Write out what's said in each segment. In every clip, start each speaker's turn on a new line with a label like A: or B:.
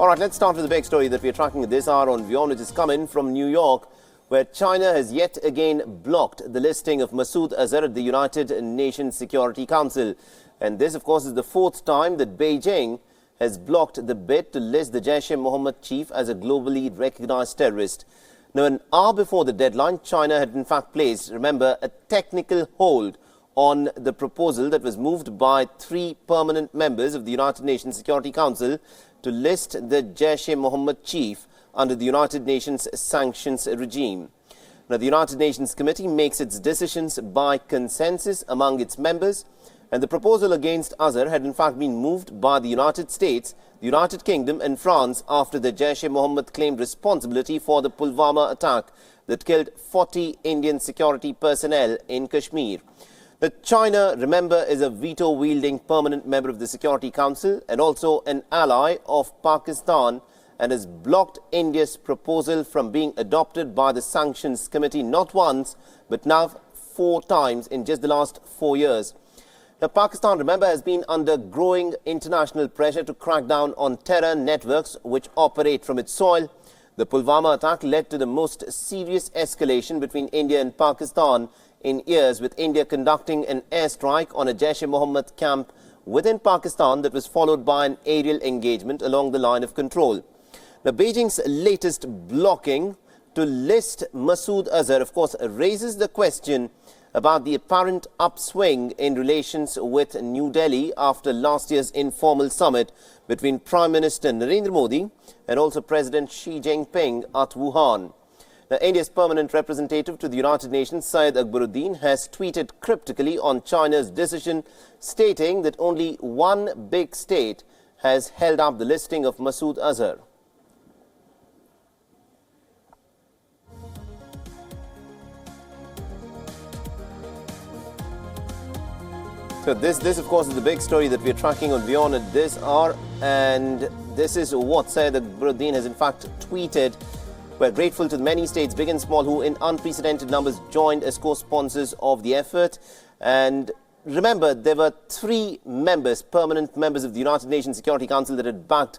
A: All right, let's start with the big story that we're tracking this hour on WION, which is coming from New York, where China has yet again blocked the listing of Masood Azhar at the United Nations Security Council. And this, of course, is the fourth time that Beijing has blocked the bid to list the Jaish-e-Mohammed chief as a globally recognized terrorist. Now, an hour before the deadline, China had in fact placed, remember, a technical hold on the proposal that was moved by 3 permanent members of the United Nations Security Council to list the Jaish-e-Mohammed chief under the United Nations sanctions regime. Now, the United Nations Committee makes its decisions by consensus among its members, and the proposal against Azhar had in fact been moved by the United States, the United Kingdom and France after the Jaish-e-Mohammed claimed responsibility for the Pulwama attack that killed 40 Indian security personnel in Kashmir. China, remember, is a veto-wielding permanent member of the Security Council and also an ally of Pakistan, and has blocked India's proposal from being adopted by the Sanctions Committee not once, but now 4 times in just the last 4 years. Now, Pakistan, remember, has been under growing international pressure to crack down on terror networks which operate from its soil. The Pulwama attack led to the most serious escalation between India and Pakistan in years, with India conducting an airstrike on a Jaish-e-Mohammed camp within Pakistan that was followed by an aerial engagement along the line of control. Now, Beijing's latest blocking to list Masood Azhar, of course, raises the question about the apparent upswing in relations with New Delhi after last year's informal summit between Prime Minister Narendra Modi and also President Xi Jinping at Wuhan. Now, India's permanent representative to the United Nations, Syed Akbaruddin, has tweeted cryptically on China's decision, stating that only one big state has held up the listing of Masood Azhar. So this of course is the big story that we're tracking on WION at this hour, and this is what Syed Akbaruddin has in fact tweeted. We're grateful to the many states, big and small, who in unprecedented numbers joined as co-sponsors of the effort. And remember, there were 3 members, permanent members of the United Nations Security Council that had backed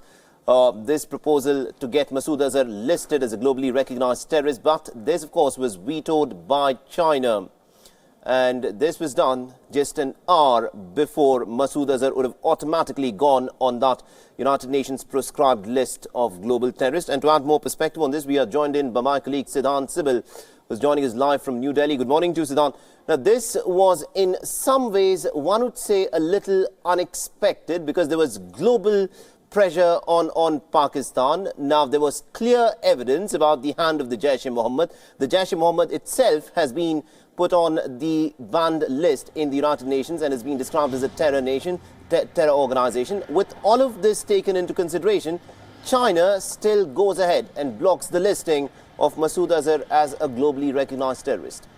A: this proposal to get Masood Azhar listed as a globally recognized terrorist. But this, of course, was vetoed by China. And this was done just an hour before Masood Azhar would have automatically gone on that United Nations prescribed list of global terrorists. And to add more perspective on this, we are joined in by my colleague Siddhant Sibal, who's joining us live from New Delhi. Good morning to you, Siddhant. Now, this was in some ways, one would say, a little unexpected because there was global pressure on Pakistan. Now, there was clear evidence about the hand of the Jaish-e-Mohammed. The Jaish-e-Mohammed itself has been put on the banned list in the United Nations and has been described as a terror organization. With all of this taken into consideration, China still goes ahead and blocks the listing of Masood Azhar as a globally recognized terrorist.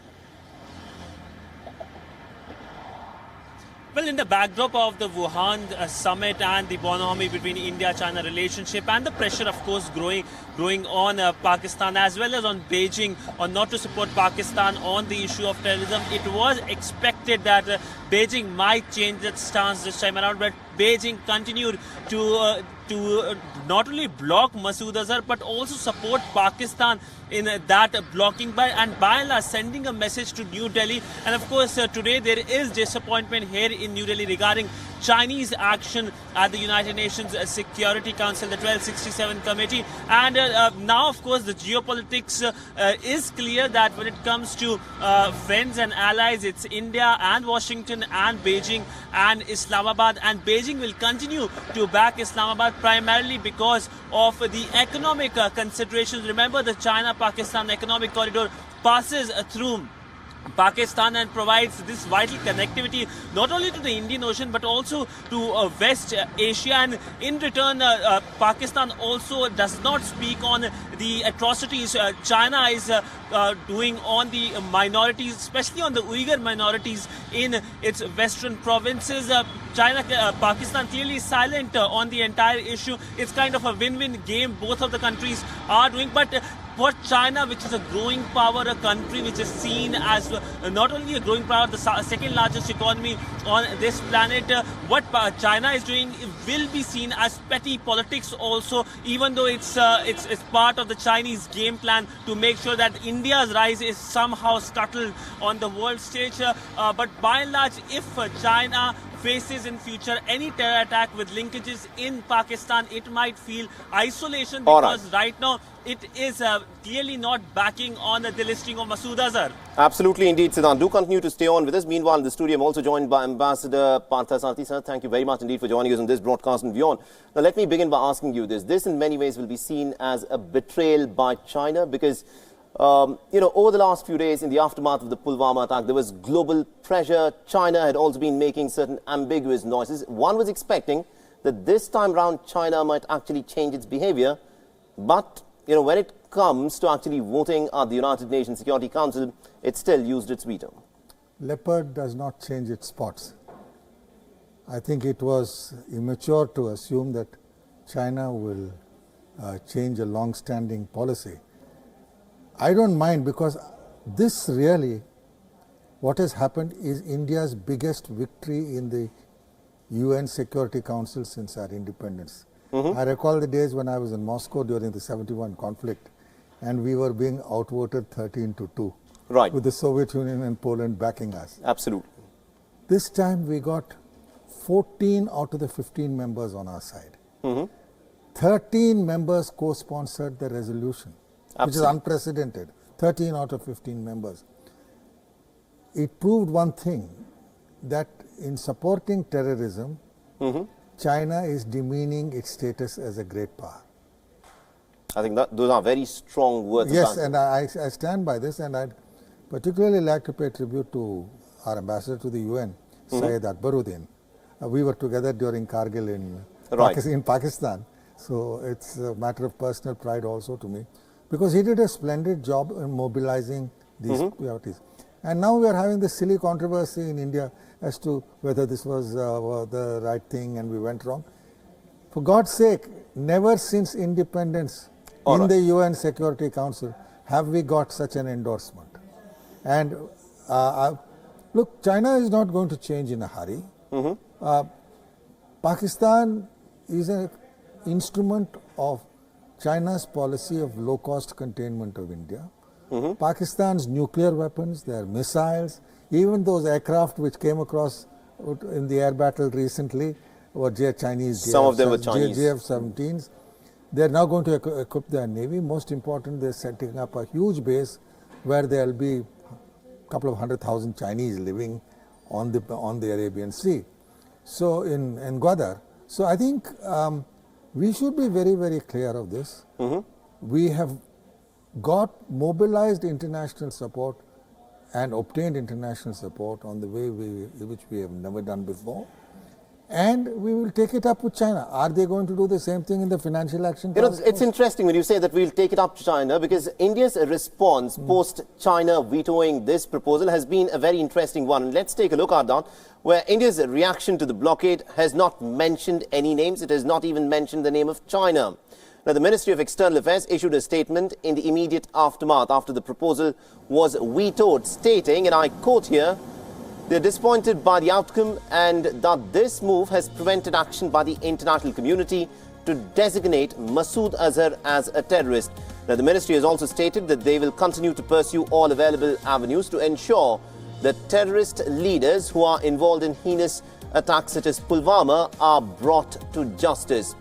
B: Well, in the backdrop of the Wuhan summit and the bonhomie between India-China relationship and the pressure, of course, growing on Pakistan as well as on Beijing on not to support Pakistan on the issue of terrorism, it was expected that Beijing might change its stance this time around, but Beijing continued to not only block Masood Azhar but also support Pakistan in that blocking by and large sending a message to New Delhi. And of course, today there is disappointment here in New Delhi regarding Chinese action at the United Nations Security Council, the 1267 committee. And now, of course, the geopolitics is clear that when it comes to friends and allies, it's India and Washington and Beijing and Islamabad. And Beijing will continue to back Islamabad primarily because of the economic considerations. Remember, the China-Pakistan economic corridor passes through Pakistan and provides this vital connectivity not only to the Indian Ocean but also to West Asia. And in return, Pakistan also does not speak on the atrocities China is doing on the minorities, especially on the Uyghur minorities in its western provinces. Pakistan clearly silent on the entire issue. It's kind of a win-win game both of the countries are doing, but for China, which is a growing power, a country which is seen as not only a growing power, the second largest economy on this planet, what China is doing will be seen as petty politics also, even though it's part of the Chinese game plan to make sure that India's rise is somehow scuttled on the world stage. But by and large, if China faces in future any terror attack with linkages in Pakistan, it might feel isolation, because right now it is clearly not backing on the delisting of Masood Azhar.
A: Absolutely indeed, Siddhant. Do continue to stay on with us. Meanwhile, in the studio, I'm also joined by Ambassador Parthasarathy. Sir, thank you very much indeed for joining us on this broadcast and beyond. Now, let me begin by asking you this. This, in many ways, will be seen as a betrayal by China because, over the last few days, in the aftermath of the Pulwama attack, there was global pressure. China had also been making certain ambiguous noises. One was expecting that this time round, China might actually change its behavior. But, when it comes to actually voting at the United Nations Security Council, it still used its veto.
C: Leopard does not change its spots. I think it was immature to assume that China will change a long-standing policy. I don't mind, because this really, what has happened is India's biggest victory in the UN Security Council since our independence. I recall the days when I was in Moscow during the 71 conflict, and we were being outvoted 13-2,
A: right,
C: with the Soviet Union and Poland backing us.
A: Absolutely.
C: This time we got 14 out of the 15 members on our side. 13 members co-sponsored the resolution, which is unprecedented. 13 out of 15 members. It proved one thing, that in supporting terrorism, China is demeaning its status as a great power.
A: I think those are very strong words.
C: Yes, and I stand by this, and I'd particularly like to pay tribute to our ambassador to the UN, Syed Akbaruddin. We were together during Kargil in Pakistan, so it's a matter of personal pride also to me, because he did a splendid job in mobilizing these priorities. And now we are having this silly controversy in India as to whether this was the right thing and we went wrong. For God's sake, never since independence in the UN Security Council have we got such an endorsement. And look, China is not going to change in a hurry. Pakistan is an instrument of China's policy of low-cost containment of India. Pakistan's nuclear weapons, their missiles, even those aircraft which came across in the air battle recently were Chinese.
A: Some of them were Chinese.
C: JF-17s. They are now going to equip their navy. Most important, they are setting up a huge base where there will be a couple of 100,000 Chinese living on the Arabian Sea. So in Gwadar. So I think we should be very, very clear of this. We have got mobilized international support and obtained international support on the way which we have never done before. And we will take it up with China. Are they going to do the same thing in the financial action?
A: It's interesting when you say that we'll take it up to China, because India's response post-China vetoing this proposal has been a very interesting one. And let's take a look at that, where India's reaction to the blockade has not mentioned any names. It has not even mentioned the name of China. Now, the Ministry of External Affairs issued a statement in the immediate aftermath after the proposal was vetoed, stating, and I quote here, "They're disappointed by the outcome and that this move has prevented action by the international community to designate Masood Azhar as a terrorist." Now, the ministry has also stated that they will continue to pursue all available avenues to ensure that terrorist leaders who are involved in heinous attacks such as Pulwama are brought to justice.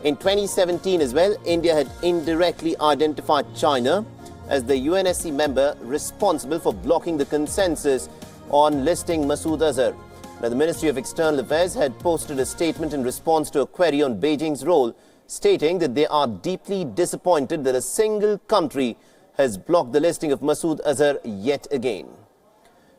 A: In 2017 as well, India had indirectly identified China as the UNSC member responsible for blocking the consensus on listing Masood Azhar. Now, the Ministry of External Affairs had posted a statement in response to a query on Beijing's role, stating that they are deeply disappointed that a single country has blocked the listing of Masood Azhar yet again.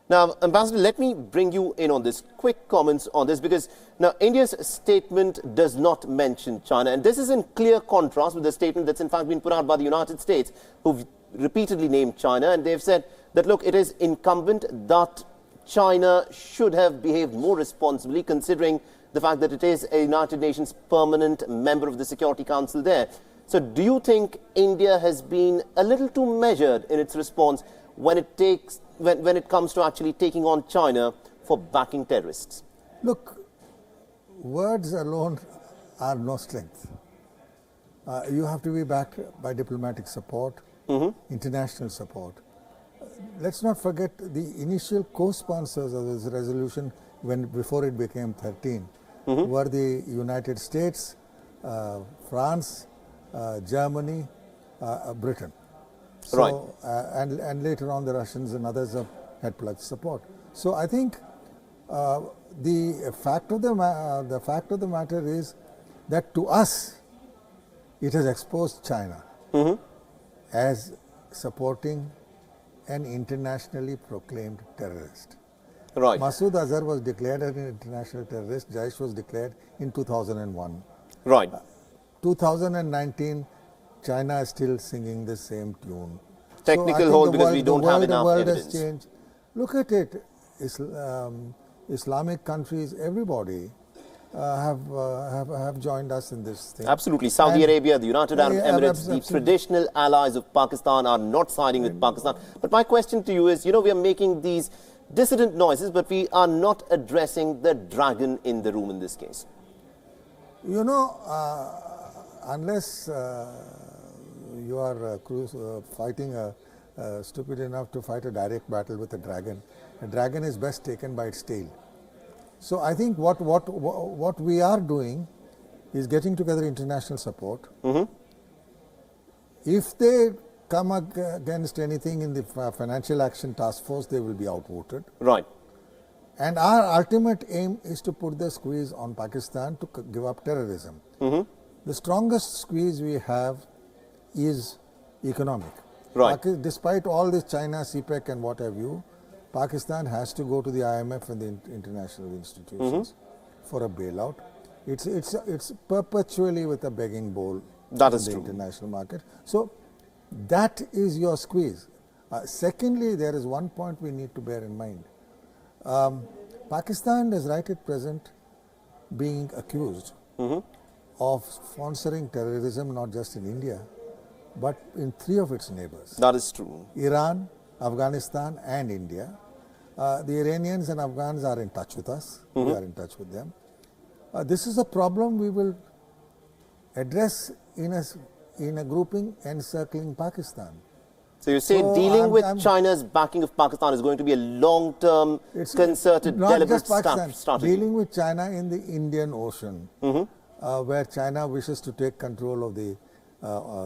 A: Now, Ambassador, let me bring you in on this. Quick comments on this, because now India's statement does not mention China. And this is in clear contrast with the statement that's in fact been put out by the United States, who've repeatedly named China. And they've said that, look, it is incumbent that China should have behaved more responsibly, considering the fact that it is a United Nations permanent member of the Security Council there. So do you think India has been a little too measured in its response when it comes to actually taking on China for backing terrorists?
C: Look, words alone are no strength. You have to be backed by diplomatic support, international support. Let's not forget the initial co-sponsors of this resolution before it became 13 were the United States, France, Germany, Britain. So,
A: right.
C: And later on the Russians and others had pledged support. So I think the fact of the matter is that to us it has exposed China as supporting an internationally proclaimed terrorist.
A: Right.
C: Masood Azhar was declared an international terrorist. Daesh was declared in 2001.
A: Right.
C: 2019, China is still singing the same tune.
A: Technical hold because we don't have enough evidence.
C: Has changed. Look at it. Islamic countries, everybody have joined us in this thing.
A: Absolutely. Saudi Arabia, the United Arab Emirates, the traditional allies of Pakistan are not siding with Pakistan. But my question to you is, we are making these dissident noises, but we are not addressing the dragon in the room in this case.
C: Unless you are stupid enough to fight a direct battle with a dragon is best taken by its tail. So I think what we are doing is getting together international support. If they come against anything in the Financial Action Task Force, they will be outvoted.
A: Right.
C: And our ultimate aim is to put the squeeze on Pakistan to give up terrorism. The strongest squeeze we have is economic.
A: Right.
C: Despite all this China, CPEC and what have you, Pakistan has to go to the IMF and the international institutions for a bailout. It's perpetually with a begging bowl in the international market. So that is your squeeze. Secondly, there is one point we need to bear in mind. Pakistan is right at present being accused of sponsoring terrorism not just in India, but in 3 of its neighbors.
A: That is true.
C: Iran, Afghanistan and India. The Iranians and Afghans are in touch with us. We are in touch with them. This is a problem we will address in a grouping encircling Pakistan.
A: So you say dealing with China's backing of Pakistan is going to be a long-term, concerted, deliberate strategy.
C: Dealing with China in the Indian Ocean, where China wishes to take control of the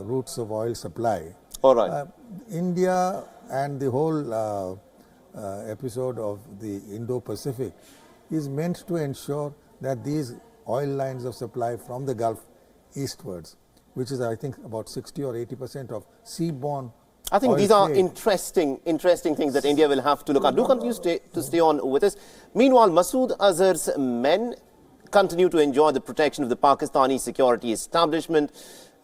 C: routes of oil supply.
A: All right.
C: India and the whole episode of the Indo-Pacific is meant to ensure that these oil lines of supply from the Gulf eastwards, which is I think about 60 or 80% of seaborne
A: I think these are interesting things that India will have to look at. Do continue to stay on with us. Meanwhile, Masood Azhar's men continue to enjoy the protection of the Pakistani security establishment.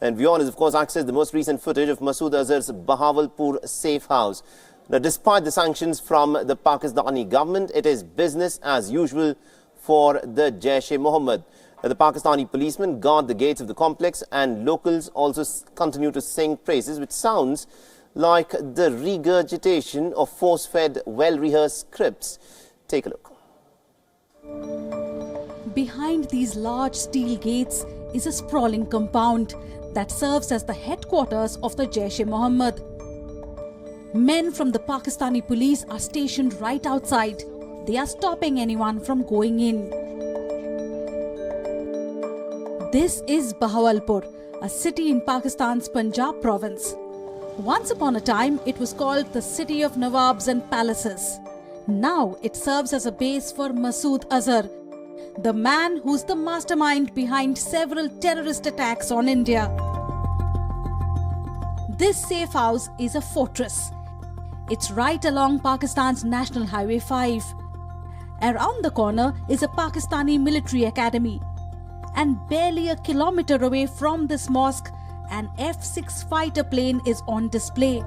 A: And viewers, of course, access the most recent footage of Masood Azhar's Bahawalpur safe house. Now, despite the sanctions from the Pakistani government, it is business as usual for the Jaish-e-Mohammed. The Pakistani policemen guard the gates of the complex, and locals also continue to sing praises, which sounds like the regurgitation of force-fed, well-rehearsed scripts. Take a look.
D: Behind these large steel gates is a sprawling compound that serves as the headquarters of the Jaish-e-Mohammed. Men from the Pakistani police are stationed right outside. They are stopping anyone from going in. This is Bahawalpur, a city in Pakistan's Punjab province. Once upon a time, it was called the City of Nawabs and Palaces. Now it serves as a base for Masood Azhar, the man who's the mastermind behind several terrorist attacks on India. This safe house is a fortress. It's right along Pakistan's National Highway 5. Around the corner is a Pakistani military academy. And barely a kilometer away from this mosque, an F-6 fighter plane is on display.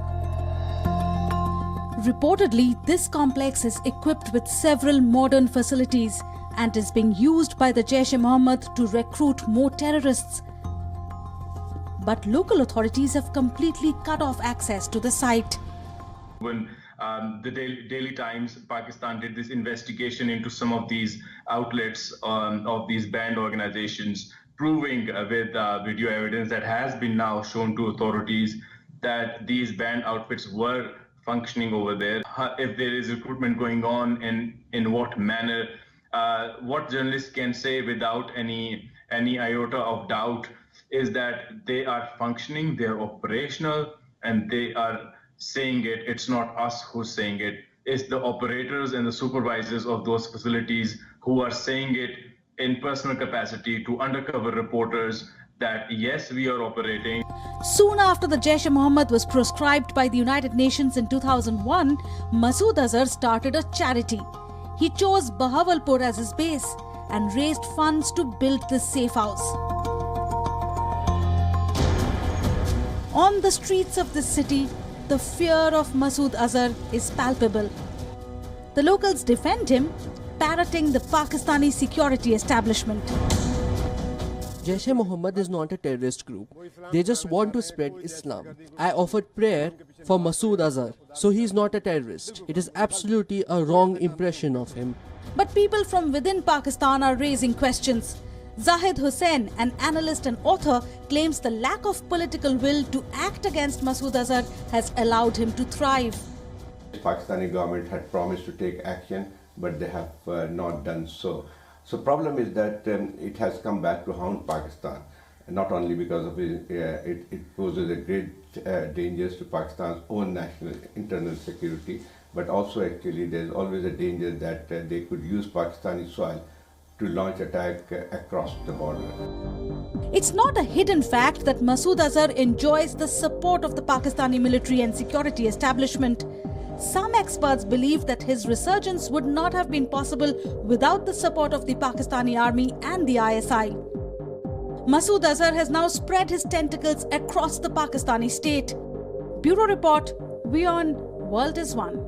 D: Reportedly, this complex is equipped with several modern facilities and is being used by the Jaish-e-Mohammed to recruit more terrorists. but local authorities have completely cut off access to the site.
E: When the Daily Times, Pakistan, did this investigation into some of these outlets of these banned organizations, proving with video evidence that has been now shown to authorities that these banned outfits were functioning over there. If there is recruitment going on, in what manner, what journalists can say without any iota of doubt is that they are functioning, they are operational, and they are saying it. It's not us who's saying it. It's the operators and the supervisors of those facilities who are saying it in personal capacity to undercover reporters that yes, we are operating.
D: Soon after the Jaish-e-Mohammed was proscribed by the United Nations in 2001, Masood Azhar started a charity. He chose Bahawalpur as his base and raised funds to build this safe house. On the streets of this city, the fear of Masood Azhar is palpable. The locals defend him, parroting the Pakistani security establishment.
F: Jaish-e-Mohammed is not a terrorist group. They just want to spread Islam. I offered prayer for Masood Azhar, so he is not a terrorist. It is absolutely a wrong impression of him.
D: But people from within Pakistan are raising questions. Zahid Hussain, an analyst and author, claims the lack of political will to act against Masood Azhar has allowed him to thrive.
G: The Pakistani government had promised to take action, but they have not done so. So problem is that it has come back to haunt Pakistan, not only because of it poses a great dangers to Pakistan's own national internal security, but also actually there's always a danger that they could use Pakistani soil to launch attack across the border.
D: It's not a hidden fact that Masood Azhar enjoys the support of the Pakistani military and security establishment. Some experts believe that his resurgence would not have been possible without the support of the Pakistani army and the ISI. Masood Azhar has now spread his tentacles across the Pakistani state. Bureau Report, WION, World is One.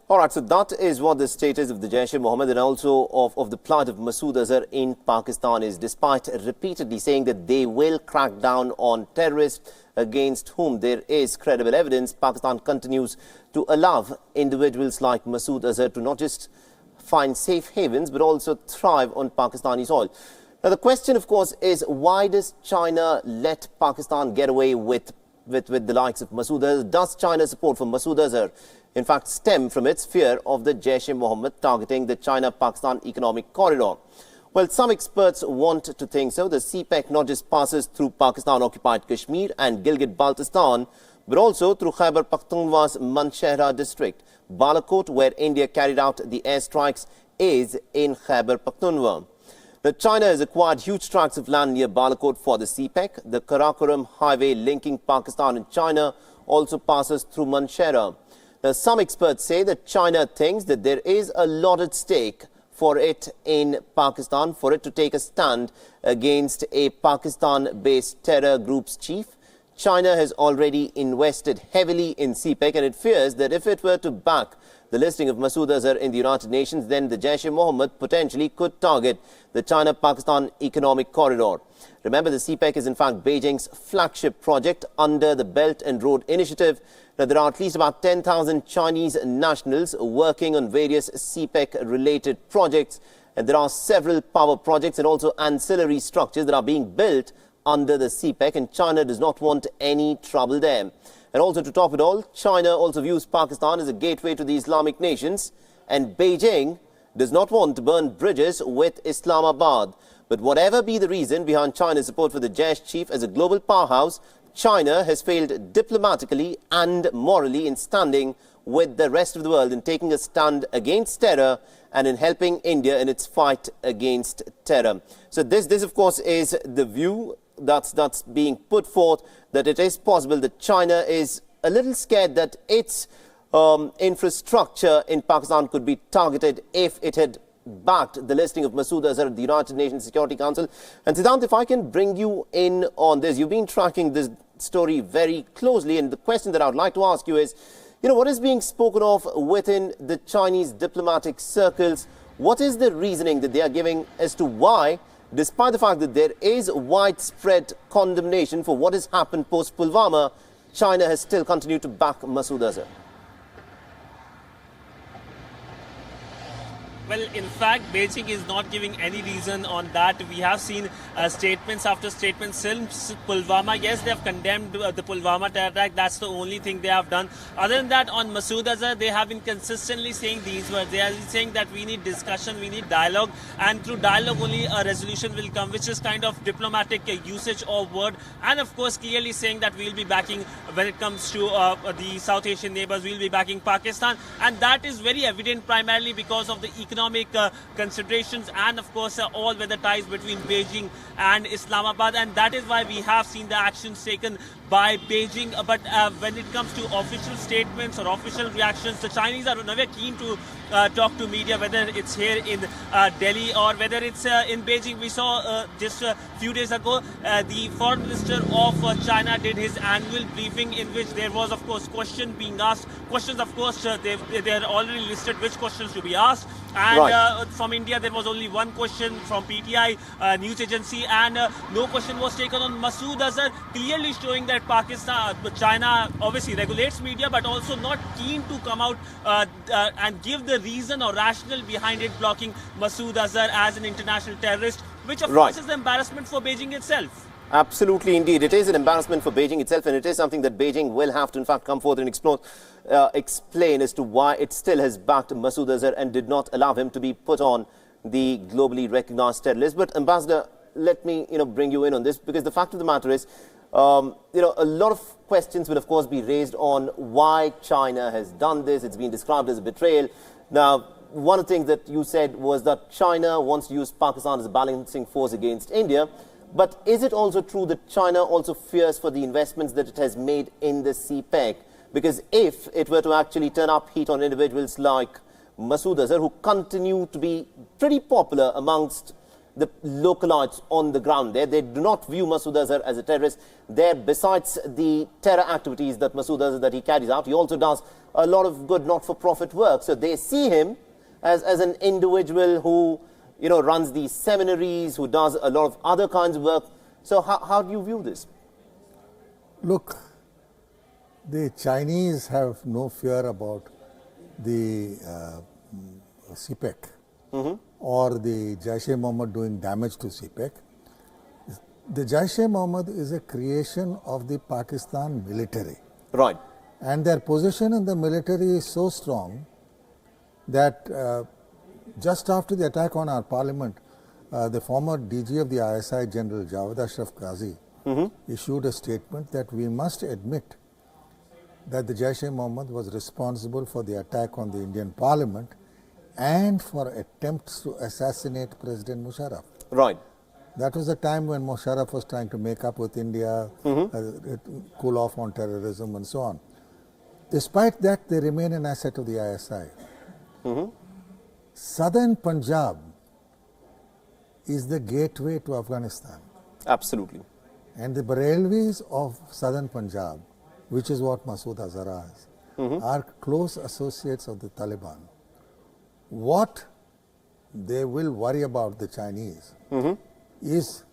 A: All right, so that is what the status of the Jaish-e-Mohammed and also of the plight of Masood Azhar in Pakistan is, despite repeatedly saying that they will crack down on terrorists against whom there is credible evidence. Pakistan continues to allow individuals like Masood Azhar to not just find safe havens but also thrive on Pakistani soil. Now the question, of course, is why does China let Pakistan get away with the likes of Masood Azhar? Does China's support for Masood Azhar in fact stem from its fear of the Jaish-e-Mohammed targeting the China-Pakistan economic corridor? Well, some experts want to think so. The CPEC not just passes through Pakistan-occupied Kashmir and Gilgit-Baltistan, but also through Khyber Pakhtunkhwa's Manshehra district. Balakot, where India carried out the airstrikes, is in Khyber Pakhtunkhwa. Now, China has acquired huge tracts of land near Balakot for the CPEC. The Karakoram highway linking Pakistan and China also passes through Manshehra. Now, some experts say that China thinks that there is a lot at stake for it in Pakistan, for it to take a stand against a Pakistan-based terror group's chief. China has already invested heavily in CPEC, and it fears that if it were to back the listing of Masood Azhar in the United Nations, then the Jaish-e-Mohammed potentially could target the China-Pakistan economic corridor. Remember, the CPEC is in fact Beijing's flagship project under the Belt and Road Initiative. Now, there are at least about 10,000 Chinese nationals working on various CPEC-related projects, and there are several power projects and also ancillary structures that are being built under the CPEC, and China does not want any trouble there. And also, to top it all, China also views Pakistan as a gateway to the Islamic nations, and Beijing does not want to burn bridges with Islamabad. But whatever be the reason behind China's support for the Jaish chief as a global powerhouse, China has failed diplomatically and morally in standing with the rest of the world, in taking a stand against terror and in helping India in its fight against terror. So this of course, is the view that's being put forth, that it is possible that China is a little scared that its infrastructure in Pakistan could be targeted if it had backed the listing of Masood Azhar at the United Nations Security Council. And Siddhant, if I can bring you in on this, you've been tracking this story very closely, and the question that I would like to ask you is, what is being spoken of within the Chinese diplomatic circles? What is the reasoning that they are giving as to why despite the fact that there is widespread condemnation for what has happened post-Pulwama, China has still continued to back Masood Azhar.
B: Well, in fact, Beijing is not giving any reason on that. We have seen statements after statements since Pulwama. Yes, they have condemned the Pulwama terror attack. That's the only thing they have done. Other than that, on Masood Azhar, they have been consistently saying these words. They are saying that we need discussion, we need dialogue, and through dialogue only a resolution will come, which is kind of diplomatic usage of word. And of course, clearly saying that we will be backing, when it comes to the South Asian neighbors, we will be backing Pakistan. And that is very evident primarily because of the economic considerations and of course all-weather ties between Beijing and Islamabad, and that is why we have seen the actions taken by Beijing. But when it comes to official statements or official reactions, the Chinese are never keen to talk to media, whether it's here in Delhi or whether it's in Beijing. We saw just a few days ago the foreign minister of China did his annual briefing, in which there was of course questions being asked. Questions, of course, they're already listed which questions to be asked. And from India, there was only one question from PTI news agency, and no question was taken on Masood Azhar, clearly showing that China obviously regulates media, but also not keen to come out and give the reason or rationale behind it blocking Masood Azhar as an international terrorist, which of course is an embarrassment for Beijing itself.
A: Absolutely, indeed. It is an embarrassment for Beijing itself, and it is something that Beijing will have to, in fact, come forth and explain as to why it still has backed Masood Azhar and did not allow him to be put on the globally recognized terror list. But, Ambassador, let me, bring you in on this, because the fact of the matter is, a lot of questions will, of course, be raised on why China has done this. It's been described as a betrayal. Now, one of the things that you said was that China wants to use Pakistan as a balancing force against India. But is it also true that China also fears for the investments that it has made in the CPEC? Because if it were to actually turn up heat on individuals like Masood Azhar, who continue to be pretty popular amongst the localites on the ground there, they do not view Masood Azhar as a terrorist. There, besides the terror activities that Masood Azhar that he carries out, he also does a lot of good not-for-profit work. So they see him as an individual who runs these seminaries, who does a lot of other kinds of work. So how do you view this?
C: Look, the Chinese have no fear about the CPEC or the Jaish-e-Mohammed doing damage to CPEC. The Jaish-e-Mohammed is a creation of the Pakistan military.
A: Right.
C: And their position in the military is so strong that just after the attack on our parliament, the former DG of the ISI, General Javed Ashraf Qazi, issued a statement that we must admit that the Jaish-e-Mohammed was responsible for the attack on the Indian parliament and for attempts to assassinate President Musharraf.
A: Right.
C: That was the time when Musharraf was trying to make up with India, cool off on terrorism and so on. Despite that, they remain an asset of the ISI. Southern Punjab is the gateway to Afghanistan.
A: Absolutely.
C: And the Barelvis of Southern Punjab, which is what Masood Azhar is, are close associates of the Taliban. What they will worry about, the Chinese, is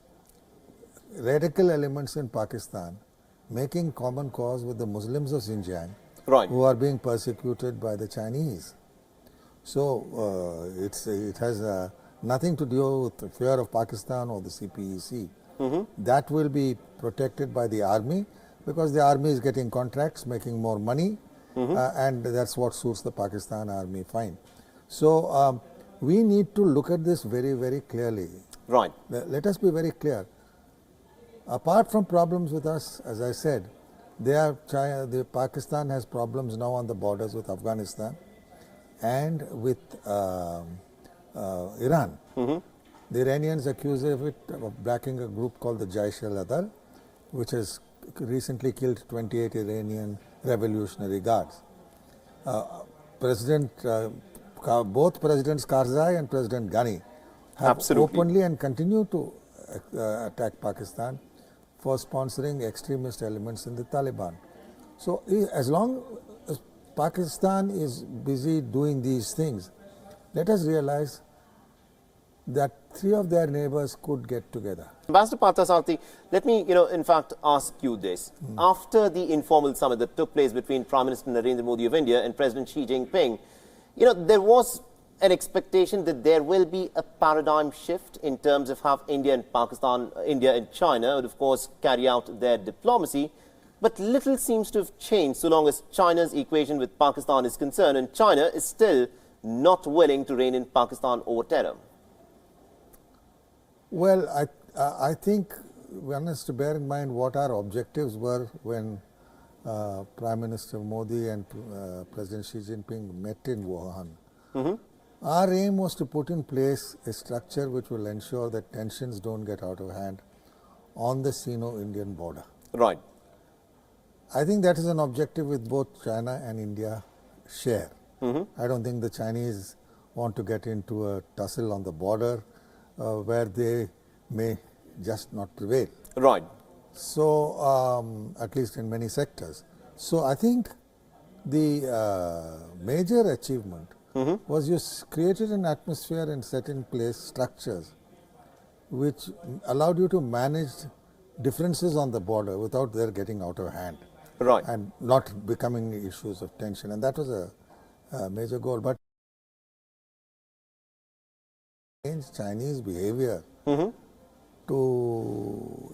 C: radical elements in Pakistan making common cause with the Muslims of Xinjiang, who are being persecuted by the Chinese. So it has nothing to do with the fear of Pakistan or the CPEC. That will be protected by the army, because the army is getting contracts, making more money, and that's what suits the Pakistan army fine. So we need to look at this very, very clearly.
A: Right.
C: Let us be very clear. Apart from problems with us, as I said, Pakistan has problems now on the borders with Afghanistan and with Iran. The Iranians accuse it of backing a group called the Jaish-e-Adal, which has recently killed 28 Iranian Revolutionary Guards. Both Presidents Karzai and President Ghani have openly and continue to attack Pakistan for sponsoring extremist elements in the Taliban. So as long as Pakistan is busy doing these things, let us realize that three of their neighbors could get together.
A: Ambassador Parthasarathy, let me, in fact, ask you this. After the informal summit that took place between Prime Minister Narendra Modi of India and President Xi Jinping, there was an expectation that there will be a paradigm shift in terms of how India and Pakistan, India and China would, of course, carry out their diplomacy. But little seems to have changed so long as China's equation with Pakistan is concerned, and China is still not willing to rein in Pakistan over terror.
C: Well, I think one has to bear in mind what our objectives were when Prime Minister Modi and President Xi Jinping met in Wuhan. Our aim was to put in place a structure which will ensure that tensions don't get out of hand on the Sino-Indian border.
A: Right.
C: I think that is an objective with both China and India share. I don't think the Chinese want to get into a tussle on the border where they may just not prevail.
A: Right.
C: So, at least in many sectors. So, I think the major achievement was you created an atmosphere and set in place structures which allowed you to manage differences on the border without their getting out of hand.
A: Right.
C: And not becoming issues of tension. And that was a major goal. But change Chinese behavior to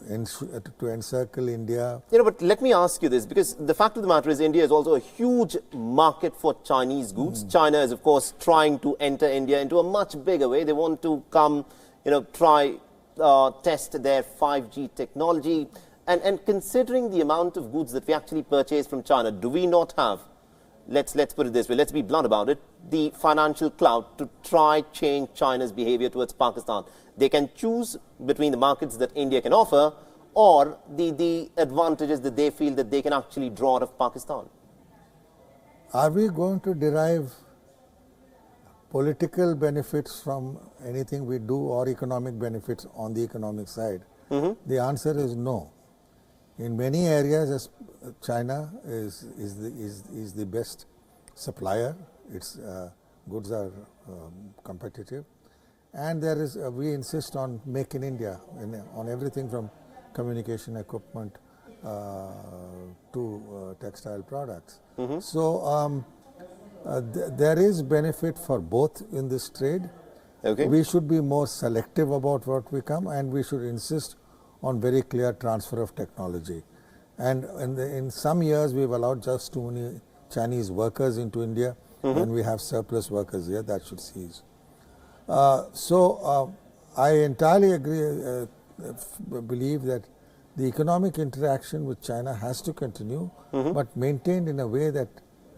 C: encircle India.
A: But let me ask you this, because the fact of the matter is India is also a huge market for Chinese goods. China is, of course, trying to enter India into a much bigger way. They want to come, try, test their 5G technology. And considering the amount of goods that we actually purchase from China, do we not have, let's put it this way, let's be blunt about it, the financial clout to try change China's behavior towards Pakistan? They can choose between the markets that India can offer or the advantages that they feel that they can actually draw out of Pakistan.
C: Are we going to derive political benefits from anything we do or economic benefits on the economic side? The answer is no. In many areas, China is the best supplier. Its goods are competitive, and there is we insist on make in India on everything from communication equipment to textile products. So there is benefit for both in this trade.
A: Okay.
C: We should be more selective about what we come, and we should insist on very clear transfer of technology. And in some years, we've allowed just too many Chinese workers into India, and we have surplus workers here. That should cease. So I entirely agree, believe that the economic interaction with China has to continue, but maintained in a way that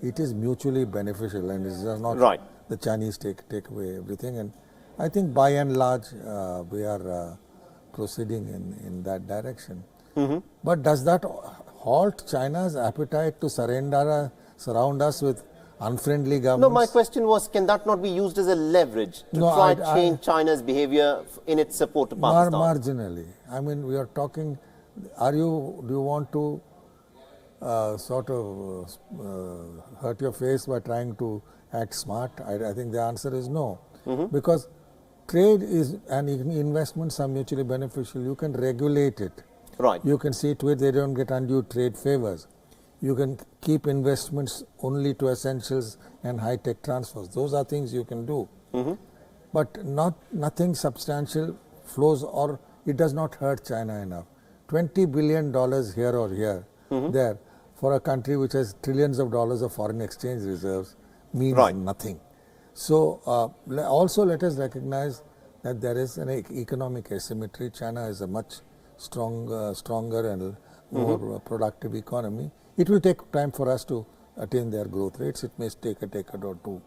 C: it is mutually beneficial and it does not the Chinese take away everything. And I think by and large, we are proceeding in that direction. But does that halt China's appetite to surround us with unfriendly governments?
A: No, my question was, can that not be used as a leverage to try to change China's behavior in its support to Pakistan?
C: Marginally. I mean, we are talking, do you want to sort of hurt your face by trying to act smart? I think the answer is no. Because trade is and investments are mutually beneficial. You can regulate it.
A: Right.
C: You can see to it they don't get undue trade favors. You can keep investments only to essentials and high-tech transfers. Those are things you can do. But nothing substantial flows, or it does not hurt China enough. $20 billion here or here, there, for a country which has trillions of dollars of foreign exchange reserves means nothing. So also let us recognize that there is an economic asymmetry. China is a much stronger and more productive economy. It will take time for us to attain their growth rates. It may take a decade or two.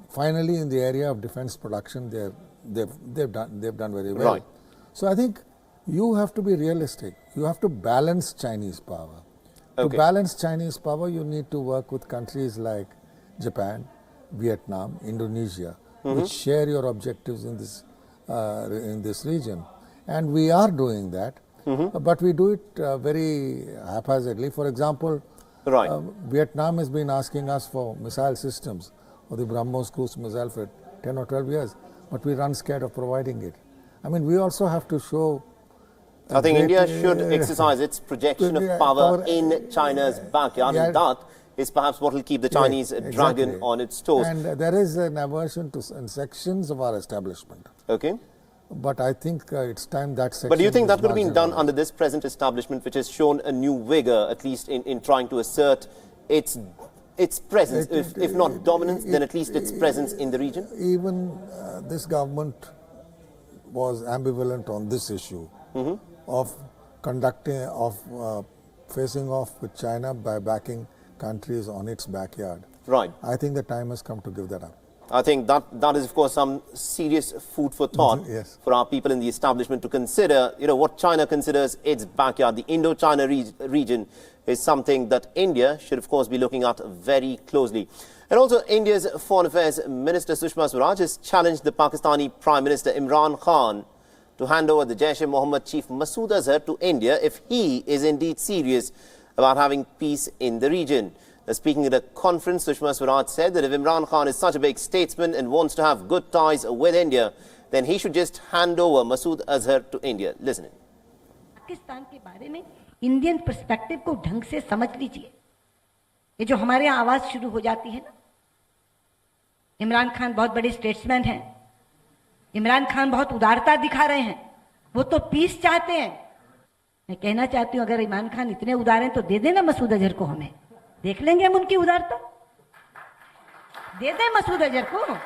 C: Finally, in the area of defense production, they've done very well.
A: Right.
C: So I think you have to be realistic. You have to balance Chinese power. To balance Chinese power, you need to work with countries like Japan, Vietnam, Indonesia, which share your objectives in this region. And we are doing that, but we do it very haphazardly. For example, Vietnam has been asking us for missile systems, or the BrahMos cruise missile for 10 or 12 years. but we run scared of providing it. I mean, we also have to show.
A: I think India should exercise its projection of power in China's backyard, and that is perhaps what will keep the Chinese dragon on its toes.
C: And there is an aversion to sections of our establishment.
A: Okay.
C: But I think it's time that section.
A: But do you think that could have been done under this present establishment, which has shown a new vigor, at least in trying to assert its presence, if not dominance, then at least its presence in the region?
C: Even this government was ambivalent on this issue of facing off with China by backing countries on its backyard.
A: Right.
C: I think the time has come to give that up.
A: I think that is, of course, some serious food for thought for our people in the establishment to consider, what China considers its backyard. The Indo-China region is something that India should, of course, be looking at very closely. And also, India's Foreign Affairs Minister Sushma Swaraj has challenged the Pakistani Prime Minister Imran Khan to hand over the Jaish-e-Mohammed chief Masood Azhar to India if he is indeed serious about having peace in the region. Now, speaking at a conference, Sushma Swaraj said that if Imran Khan is such a big statesman and wants to have good ties with India, then he should just hand over Masood Azhar to India. Listen.
H: Pakistan के बारे में Indian perspective को ढंग से समझ लीजिए. ये जो हमारे यहाँ आवाज शुरू हो जाती है ना, इमरान खान बहुत बड़े स्टेट्समैन हैं, इमरान खान बहुत उदारता दिखा रहे हैं, वो तो पीस चाहते हैं. मैं कहना चाहती हूँ, अगर इमरान खान इतने उदार हैं तो दे देना मसूद अजहर को, हमें देख लेंगे हम उनकी उदारता, दे दें मसूद अजहर को.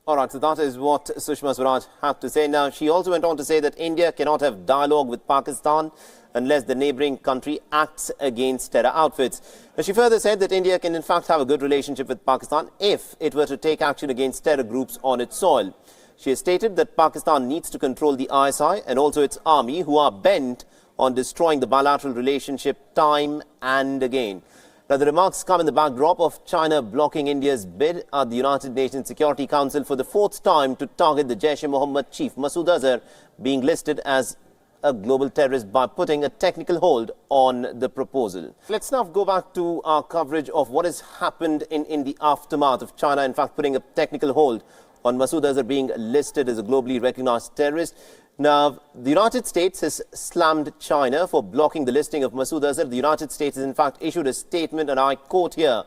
A: All right, so that is what Sushma Swaraj had to say. Now, she also went on to say that India cannot have dialogue with Pakistan unless the neighbouring country acts against terror outfits. Now, she further said that India can in fact have a good relationship with Pakistan if it were to take action against terror groups on its soil. She has stated that Pakistan needs to control the ISI and also its army, who are bent on destroying the bilateral relationship time and again. Now, the remarks come in the backdrop of China blocking India's bid at the United Nations Security Council for the fourth time to target the Jaish-e-Mohammed chief Masood Azhar, being listed as a global terrorist by putting a technical hold on the proposal. Let's now go back to our coverage of what has happened in the aftermath of China, in fact, putting a technical hold on Masood Azhar being listed as a globally recognized terrorist. Now, the United States has slammed China for blocking the listing of Masood Azhar. The United States has in fact issued a statement, and I quote here,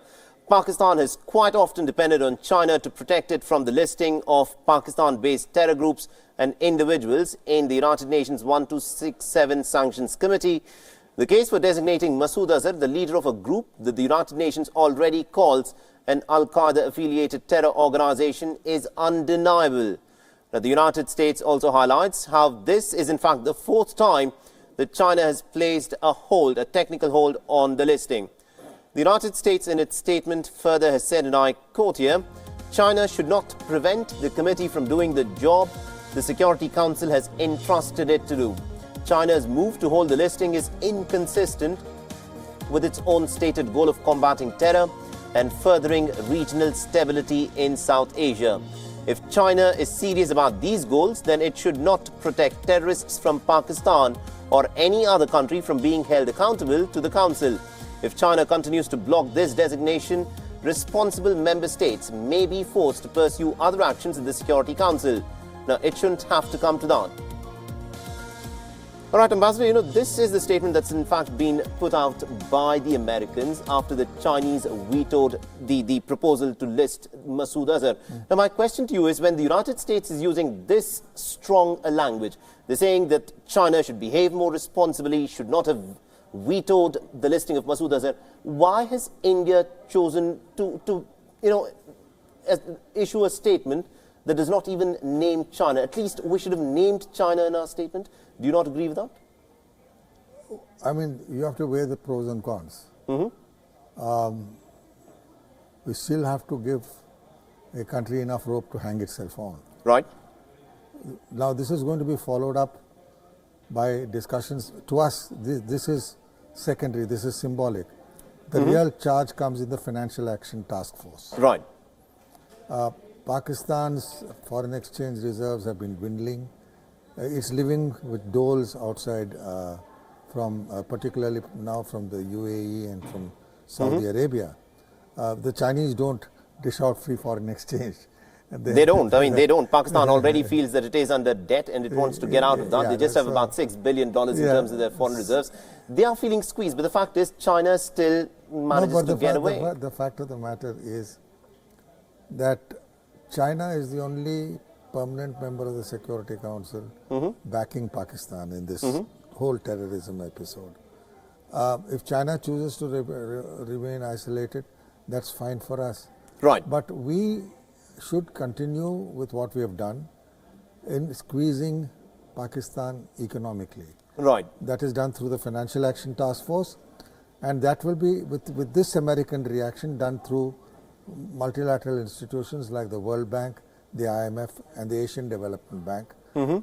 A: Pakistan has quite often depended on China to protect it from the listing of Pakistan-based terror groups and individuals in the United Nations 1267 Sanctions Committee. The case for designating Masood Azhar the leader of a group that the United Nations already calls an Al-Qaeda-affiliated terror organization is undeniable. Now, the United States also highlights how this is in fact the fourth time that China has placed a technical hold on the listing. The United States in its statement further has said, and I quote here, China should not prevent the committee from doing the job the Security Council has entrusted it to do. China's move to hold the listing is inconsistent with its own stated goal of combating terror and furthering regional stability in South Asia. If China is serious about these goals, then it should not protect terrorists from Pakistan or any other country from being held accountable to the Council. If China continues to block this designation, responsible member states may be forced to pursue other actions in the Security Council. Now, it shouldn't have to come to that. All right, Ambassador, this is the statement that's in fact been put out by the Americans after the Chinese vetoed the proposal to list Masood Azhar. Now, my question to you is, when the United States is using this strong a language, they're saying that China should behave more responsibly, should not have vetoed the listing of Masood Azhar, why has India chosen to issue a statement that does not even name China? At least we should have named China in our statement. Do you not agree with that?
C: I mean, you have to weigh the pros and cons. We still have to give a country enough rope to hang itself on.
A: Right.
C: Now, this is going to be followed up by discussions. To us, this is secondary, this is symbolic. The real charge comes in the Financial Action Task Force.
A: Right.
C: Pakistan's foreign exchange reserves have been dwindling. It's living with doles outside, particularly now from the UAE and from Saudi Arabia. The Chinese don't dish out free foreign exchange.
A: They don't. I mean, they don't. Pakistan already feels that it is under debt and it wants to get out of that. They just have about $6 billion in terms of their foreign reserves. They are feeling squeezed, but the fact is China still manages to get away.
C: The fact of the matter is that China is the only permanent member of the Security Council backing Pakistan in this whole terrorism episode. If China chooses to remain isolated, that's fine for us.
A: Right.
C: But we should continue with what we have done in squeezing Pakistan economically.
A: Right.
C: That is done through the Financial Action Task Force, and that will be, with this American reaction, done through multilateral institutions like the World Bank, the IMF, and the Asian Development Bank,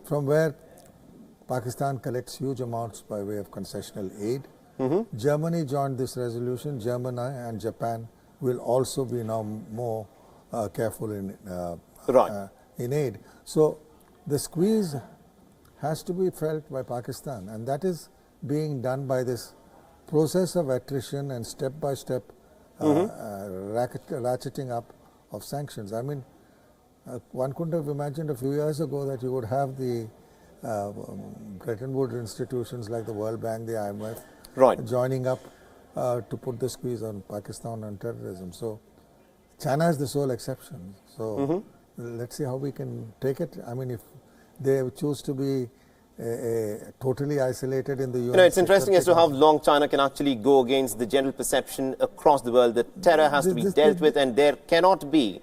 C: from where Pakistan collects huge amounts by way of concessional aid. Germany joined this resolution. Germany and Japan will also be now more careful in aid. So the squeeze has to be felt by Pakistan, and that is being done by this process of attrition and step-by-step ratcheting up of sanctions. I mean, one couldn't have imagined a few years ago that you would have the Bretton Woods institutions like the World Bank, the IMF, joining up to put the squeeze on Pakistan on terrorism. So China is the sole exception. So let's see how we can take it. I mean, if they choose to be totally isolated in the UN.
A: It's interesting as to how long China can actually go against the general perception across the world that terror has to be dealt with, and there cannot be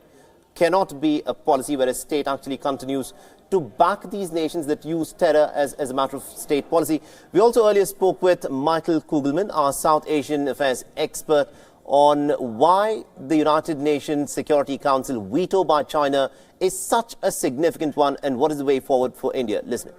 A: a policy where a state actually continues to back these nations that use terror as a matter of state policy. We also earlier spoke with Michael Kugelman, our South Asian affairs expert, on why the United Nations Security Council veto by China is such a significant one and what is the way forward for India. Listen.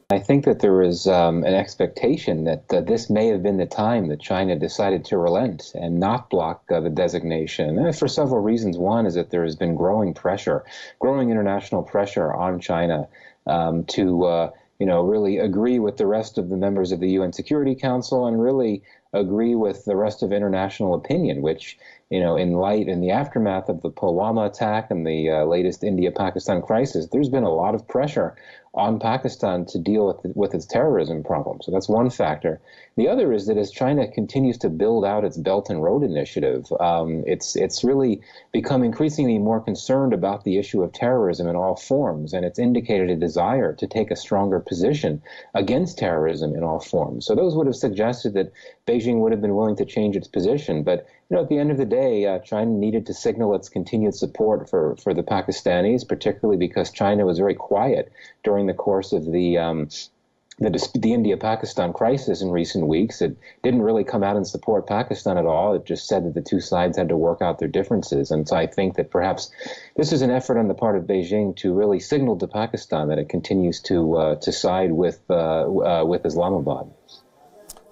I: I think that there is an expectation that this may have been the time that China decided to relent and not block the designation, and for several reasons. One is that there has been growing international pressure on China to really agree with the rest of the members of the UN Security Council and really agree with the rest of international opinion, which, in the aftermath of the Pulwama attack and the latest India-Pakistan crisis, there's been a lot of pressure on Pakistan to deal with its terrorism problem. So that's one factor. The other is that as China continues to build out its Belt and Road Initiative, it's really become increasingly more concerned about the issue of terrorism in all forms, and it's indicated a desire to take a stronger position against terrorism in all forms. So those would have suggested that Beijing would have been willing to change its position, but at the end of the day, China needed to signal its continued support for the Pakistanis, particularly because China was very quiet during the course of the India-Pakistan crisis in recent weeks. It didn't really come out and support Pakistan at all. It just said that the two sides had to work out their differences. And so I think that perhaps this is an effort on the part of Beijing to really signal to Pakistan that it continues to side with Islamabad.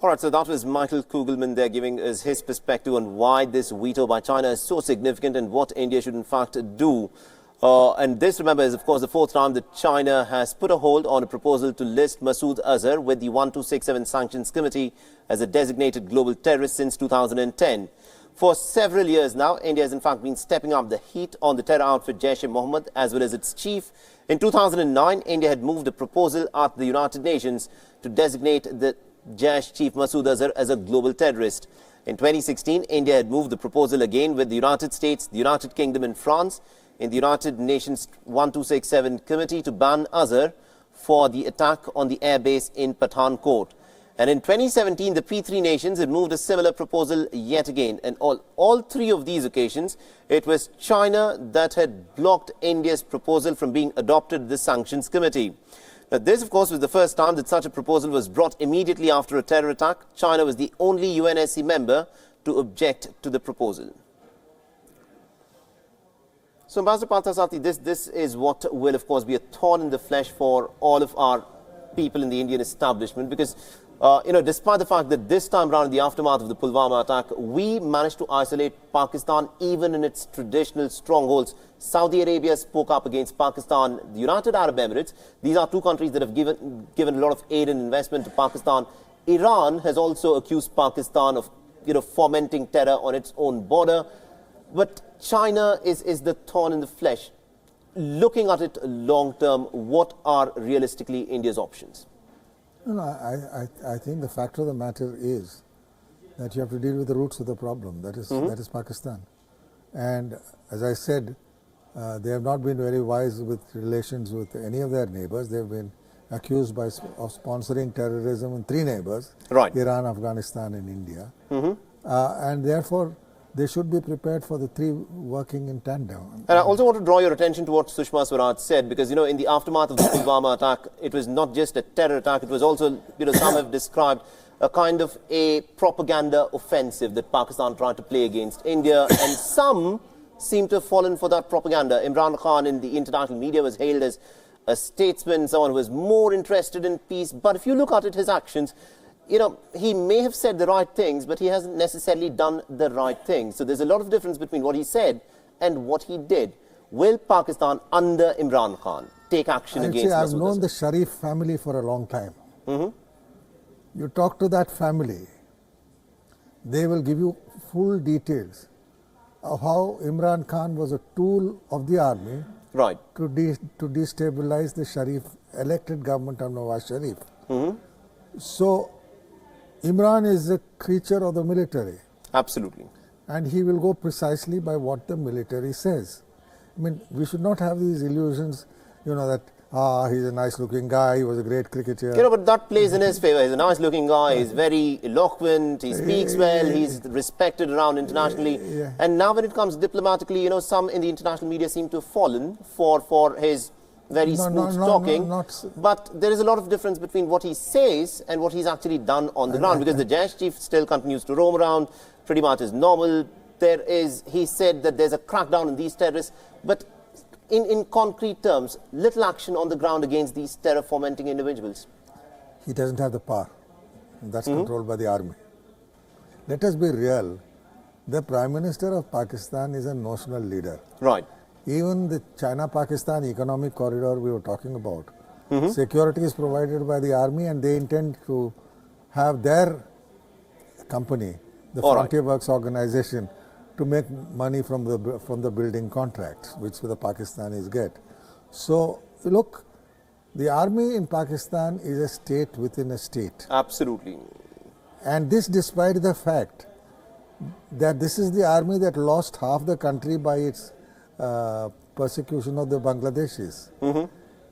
A: All right, so that was Michael Kugelman there giving us his perspective on why this veto by China is so significant and what India should in fact do. And this, remember, is of course the fourth time that China has put a hold on a proposal to list Masood Azhar with the 1267 Sanctions Committee as a designated global terrorist since 2010. For several years now, India has in fact been stepping up the heat on the terror outfit Jaish-e-Mohammed as well as its chief. In 2009, India had moved a proposal at the United Nations to designate the Jaish chief Masood Azhar as a global terrorist. In 2016, India had moved the proposal again with the United States, the United Kingdom and France in the United Nations 1267 Committee to ban Azhar for the attack on the airbase in Pathankot. And in 2017, the P3 nations had moved a similar proposal yet again. And all three of these occasions, it was China that had blocked India's proposal from being adopted at the Sanctions Committee. Now, this, of course, was the first time that such a proposal was brought immediately after a terror attack. China was the only UNSC member to object to the proposal. So, Ambassador Parthasarathy, this is what will, of course, be a thorn in the flesh for all of our people in the Indian establishment, because, despite the fact that this time around in the aftermath of the Pulwama attack, we managed to isolate Pakistan even in its traditional strongholds. Saudi Arabia spoke up against Pakistan. The United Arab Emirates, these are two countries that have given a lot of aid and investment to Pakistan. Iran has also accused Pakistan of, fomenting terror on its own border. But China is the thorn in the flesh. looking at it long term, what are realistically India's options?
C: No, I think the fact of the matter is that you have to deal with the roots of the problem. That is Pakistan. And as I said, they have not been very wise with relations with any of their neighbors. They have been accused of sponsoring terrorism in 3 neighbors, Iran, Afghanistan and India. And therefore, they should be prepared for the 3 working in tandem.
A: And I also want to draw your attention to what Sushma Swaraj said, because, you know, in the aftermath of the Pulwama attack, it was not just a terror attack, it was also, you know, some have described a kind of a propaganda offensive that Pakistan tried to play against India, and some seem to have fallen for that propaganda. Imran Khan in the international media was hailed as a statesman, someone who was more interested in peace, but if you look at it, his actions, you know, he may have said the right things, but he hasn't necessarily done the right things. So there's a lot of difference between what he said and what he did. Will Pakistan, under Imran Khan, take action against Masood Azhar?
C: I've known the Sharif family for a long time. You talk to that family, they will give you full details of how Imran Khan was a tool of the army to destabilize the Sharif, elected government of Nawaz Sharif. So, Imran is a creature of the military.
A: Absolutely.
C: And he will go precisely by what the military says. I mean, we should not have these illusions, you know, that, he's a nice looking guy, he was a great cricketer.
A: You know, but that plays in his favor. He's a nice looking guy, he's very eloquent, he speaks well, he's respected around internationally. And now when it comes diplomatically, you know, some in the international media seem to have fallen for his very smooth talking, but there is a lot of difference between what he says and what he's actually done on the ground, because the Jaish chief still continues to roam around, pretty much as normal. He said that there's a crackdown on these terrorists, but in concrete terms, little action on the ground against these terror-fomenting individuals.
C: He doesn't have the power. That's controlled by the army. Let us be real. The Prime Minister of Pakistan is a notional leader. Even the China-Pakistan economic corridor we were talking about, security is provided by the army, and they intend to have their company, the Frontier Works organization, to make money from the building contracts, which the Pakistanis get. So, look, the army in Pakistan is a state within a state.
A: Absolutely.
C: And this despite the fact that this is the army that lost half the country by its persecution of the Bangladeshis.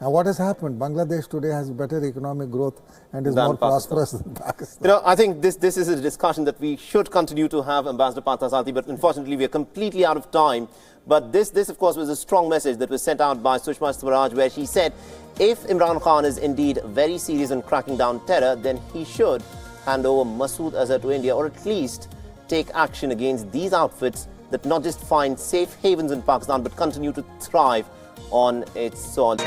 C: Now what has happened? Bangladesh today has better economic growth and is more prosperous than Pakistan.
A: You know, I think this is a discussion that we should continue to have, Ambassador Parthasarathy, but unfortunately we are completely out of time. But this of course was a strong message that was sent out by Sushma Swaraj, where she said if Imran Khan is indeed very serious in cracking down terror, then he should hand over Masood Azhar to India, or at least take action against these outfits that not just find safe havens in Pakistan, but continue to thrive on its soil.